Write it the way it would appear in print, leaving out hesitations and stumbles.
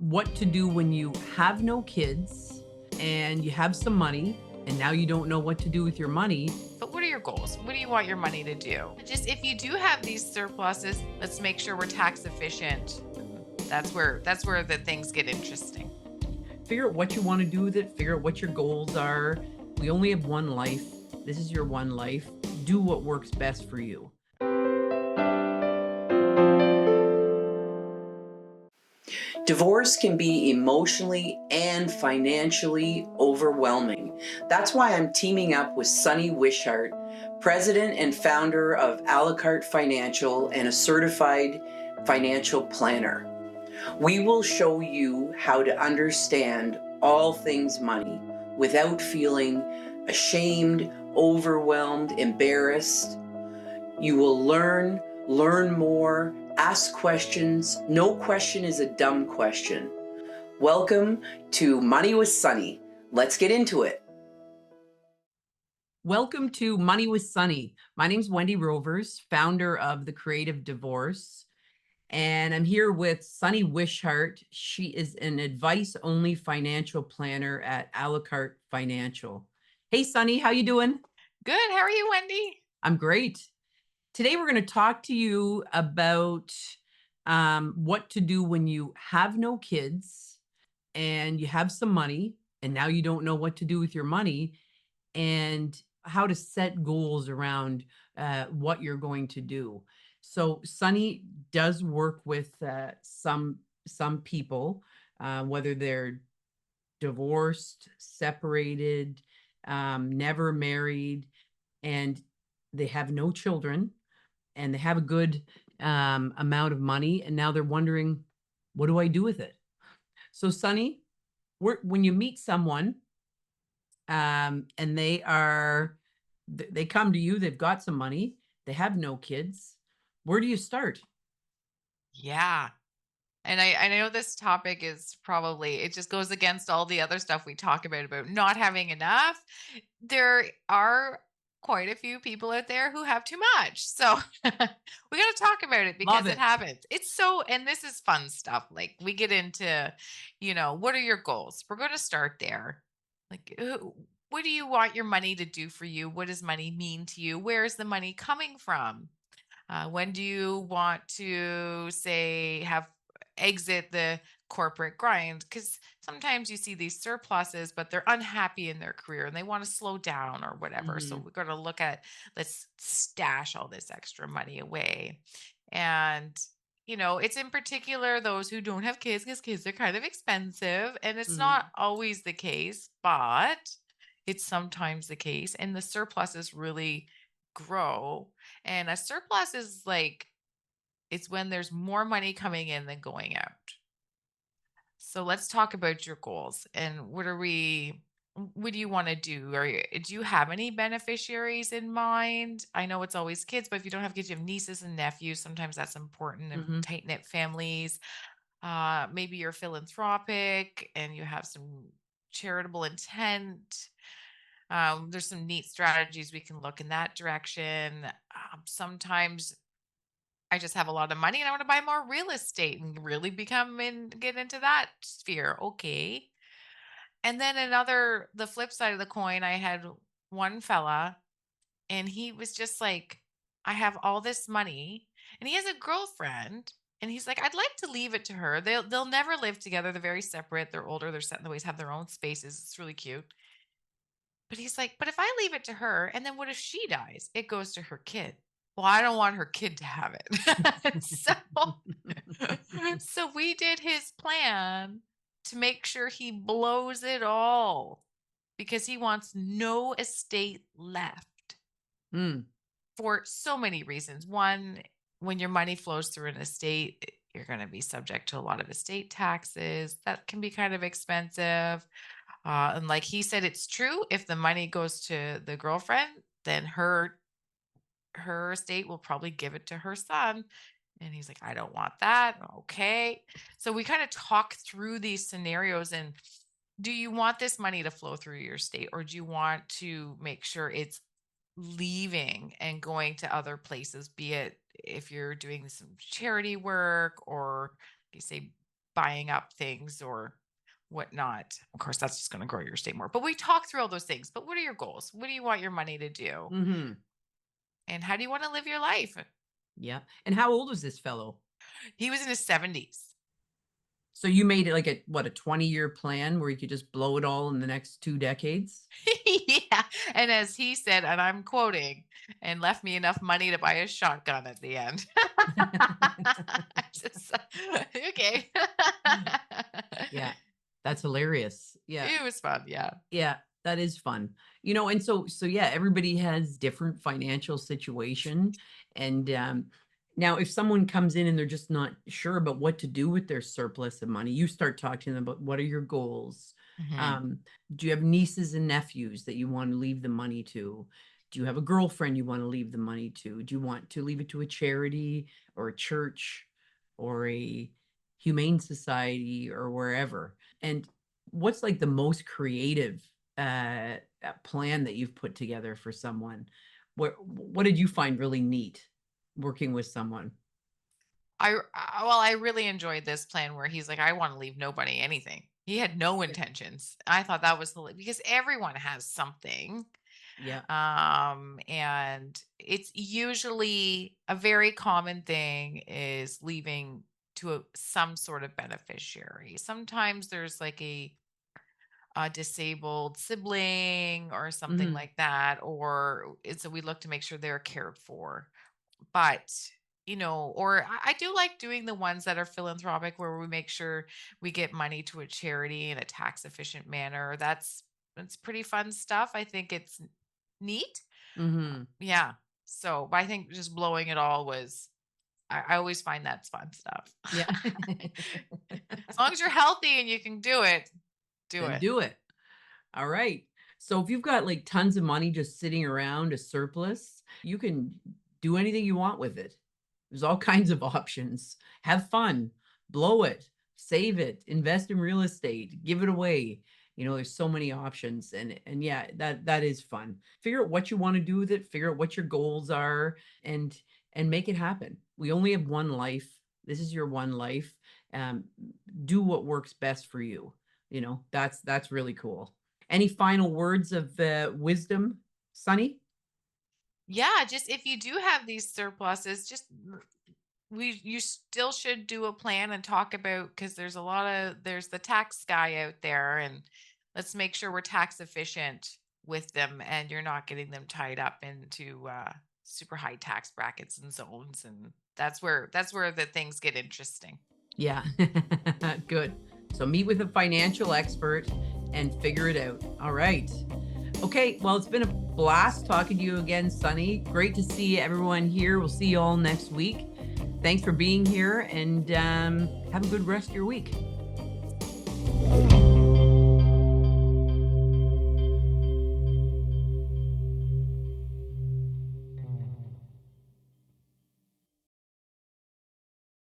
what to do when you have no kids and you have some money and now you don't know what to do with your money. But what are your goals? What do you want your money to do? Just if you do have these surpluses, let's make sure we're tax efficient. That's where the things get interesting. Figure out what you want to do with it, figure out what your goals are. We only have one life. This is your one life. Do what works best for you. Divorce can be emotionally and financially overwhelming. That's why I'm teaming up with Sunny Wishart, president and founder of A La Carte Financial and a certified financial planner. We will show you how to understand all things money without feeling ashamed, overwhelmed, embarrassed. You will learn more, ask questions. No question is a dumb question. Welcome to Money with Sunny. Let's get into it. Welcome to Money with Sunny. My name's Wendy Rovers, founder of The Creative Divorce. And I'm here with Sunny Wishart. She is an advice-only financial planner at A La Carte Financial. Hey, Sunny, how you doing? Good. How are you, Wendy? I'm great. Today, we're going to talk to you about what to do when you have no kids and you have some money and now you don't know what to do with your money, and how to set goals around what you're going to do. So Sunny does work with some people, whether they're divorced, separated, never married, and they have no children, and they have a good amount of money, and now they're wondering, what do I do with it? So Sunny, when you meet someone and they come to you, they've got some money, they have no kids, where do you start? Yeah. And I know this topic is probably, it just goes against all the other stuff we talk about not having enough. There are quite a few people out there who have too much. So we got to talk about it Love because it it. happens. It's so, and this is fun stuff. Like we get into, what are your goals? We're going to start there. Like, what do you want your money to do for you? What does money mean to you? Where is the money coming from? When do you want to say have exit the corporate grind? Because sometimes you see these surpluses, but they're unhappy in their career and they want to slow down or whatever. So Mhm. we're going to look at, let's stash all this extra money away. And it's in particular those who don't have kids, because kids are kind of expensive, and it's not Mhm. always the case, but it's sometimes the case. And the surpluses really grow. And a surplus is like, it's when there's more money coming in than going out. So let's talk about your goals and what do you want to do? Do you have any beneficiaries in mind? I know it's always kids, but if you don't have kids, you have nieces and nephews. Sometimes that's important in Mhm. tight knit families. Maybe you're philanthropic and you have some charitable intent. There's some neat strategies we can look in that direction. Sometimes I just have a lot of money and I want to buy more real estate and really get into that sphere. Okay. And then the flip side of the coin, I had one fella and he was just like, I have all this money and he has a girlfriend. And he's like, I'd like to leave it to her. They'll never live together. They're very separate. They're older. They're set in the ways, have their own spaces. It's really cute. But he's like, but if I leave it to her, and then what if she dies? It goes to her kid. Well, I don't want her kid to have it. So we did his plan to make sure he blows it all because he wants no estate left Mm. for so many reasons. One, when your money flows through an estate, you're going to be subject to a lot of estate taxes. That can be kind of expensive. And like he said, it's true. If the money goes to the girlfriend, then her estate will probably give it to her son. And he's like, I don't want that. Okay. So we kind of talk through these scenarios, and do you want this money to flow through your estate, or do you want to make sure it's leaving and going to other places, be it if you're doing some charity work or you say buying up things or whatnot. Of course, that's just going to grow your estate more. But we talk through all those things. But what are your goals? What do you want your money to do? Mhm. And how do you want to live your life? Yeah. And how old was this fellow? He was in his 70s. So you made it like a what, a 20-year plan where you could just blow it all in the next 2 decades? Yeah. And as he said, and I'm quoting, and left me enough money to buy a shotgun at the end. I just, okay. Yeah. That's hilarious. Yeah. It was fun. Yeah. Yeah, that is fun. And so yeah, everybody has different financial situation. And now if someone comes in and they're just not sure about what to do with their surplus of money, you start talking to them about what are your goals. Mhm. Um, do you have nieces and nephews that you want to leave the money to? Do you have a girlfriend you want to leave the money to? Do you want to leave it to a charity or a church or a humane society or wherever? And what's like the most creative plan that you've put together for someone? What did you find really neat working with someone? Well, I really enjoyed this plan where he's like, I want to leave nobody anything. He had no Yeah. intentions. I thought that was because everyone has something. Yeah. And it's usually a very common thing is leaving to some sort of beneficiary. Sometimes there's like a disabled sibling or something Hmm. like that, or so we look to make sure they're cared for. But or I do like doing the ones that are philanthropic where we make sure we get money to a charity in a tax efficient manner. That's pretty fun stuff. I think it's neat. Hmm. Yeah. So, but I think just blowing it all was, I always find that's fun stuff. Yeah. As long as you're healthy and you can do it, do Then it. do it. All right. So if you've got like tons of money just sitting around, a surplus, you can do anything you want with it. There's all kinds of options. Have fun, blow it, save it, invest in real estate, give it away. There's so many options, and yeah, that is fun. Figure out what you want to do with it, figure out what your goals are, and make it happen. We only have one life. This is your one life. Um, do what works best for you. That's really cool. Any final words of wisdom, Sunny? Yeah, just if you do have these surpluses, just you still should do a plan and talk about, because there's the tax guy out there, and let's make sure we're tax efficient with them and you're not getting them tied up into super high tax brackets and zones, and that's where the things get interesting. Yeah. Good. So meet with a financial expert and figure it out. All right. Okay. Well, it's been a blast talking to you again, Sunny. Great to see everyone here. We'll see you all next week. Thanks for being here, and have a good rest of your week.